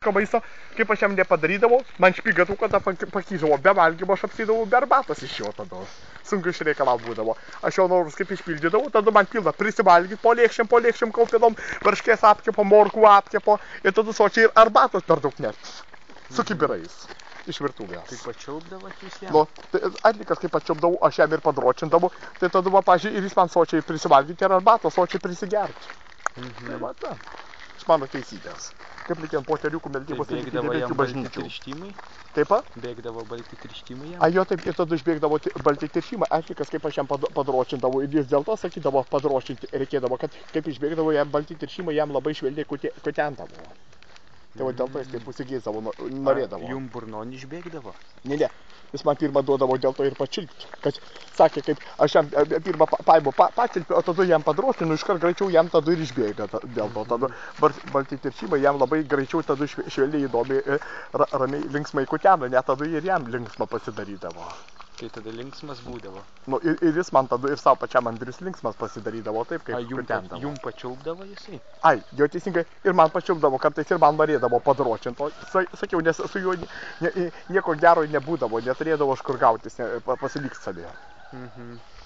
Maisto, kaip aš jam nepadarydavau, man špygą tada pakyžavo, be valgymo aš apsėdavau, be arbatos iš jo tada. Sunku išreikalau būdavo. Aš jau norus kaip išpildydavau, tada man pilna prisivalgyti, po lėkščiam kaupinom, varškės apkepo, morkų apkepo ir tada sočiai ir arbatos per daug net. Su kibirais. Iš virtuvės. Tai pačiaupdavot jūs jam? Nu, tai atlikas kaip pačiaupdavau, aš jam ir padročindavau, tai tada, pažiūrėjau, ir jis man sočiai prisivalgyti ir arbatos sočiai prisigerti. Tai va, ta. Iš mano teisybės. Kaip likiam po teriukų meldybos ir iki bažnyčių. Taip pat? Bėgdavo balti tirštimai jam? A jo, taip ir tada išbėgdavo balti tirštimai. Atlikas kaip aš jam padročindavau ir jis dėl to sakydavo padročinti reikėdavo, kad kaip išbėgdavo jam balti tirštimai, jam labai švelniai kutendavo. Tai va dėl to jis taip užsigeisdavo, norėdavo. Jum burnon išbėgdavo? Ne. Jis man pirmą duodavo dėl to ir pačilpti. Kad sakė, kaip aš jam pirmą paimu pačilpiu, o tada jam padrošinu, iškart greičiau jam tada ir išbėga dėl to. Tada balti tiršimai jam labai greičiau tada švelniai įdomiai, ramiai linksmai kuteno, net tada ir jam linksma pasidarydavo. Tai tada linksmas būdavo? Nu, ir jis man tada ir savo pačiam Andrius linksmas pasidarydavo taip, kaip kutendavo. Jum pačiaupdavo jisai? Ai, jo teisingai, ir man pačiaupdavo, kartais ir man norėdavo padročinti. Sakiau, nes su juo nieko gero nebūdavo, neturėdavo aš kur gautis, pasiliks savėje.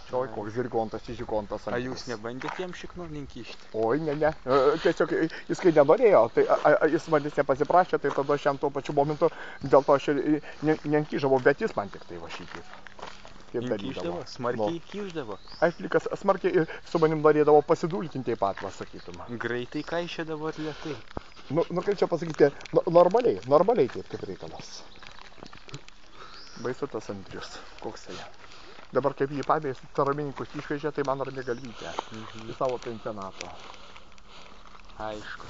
Čia, oi, koks zirgontas, žygontas. A jūs nebandėt jam šiknonin kišti? Oi, ne. Tiesiog jis kai nenorėjo, tai jis manęs nepasiprašė, tai tada aš jam tuo pačiu momentu, dėl to aš nenkižavau, bet jis man tik tai vašykis. Kiždavo? Smarkiai kiždavo? Atlikas smarkiai ir su manim norėdavo pasidulkinti taip pat, sakytum. Greitai kaišėdavo ar lėtai? Nu, kaip čia pasakyti, normaliai taip kaip reikalas. Baisu tas Andrius, koks tai. Dabar kaip jį pabėjęs taramininkus išvežė, tai man rami galvytė. Į savo pensionato. Aišku.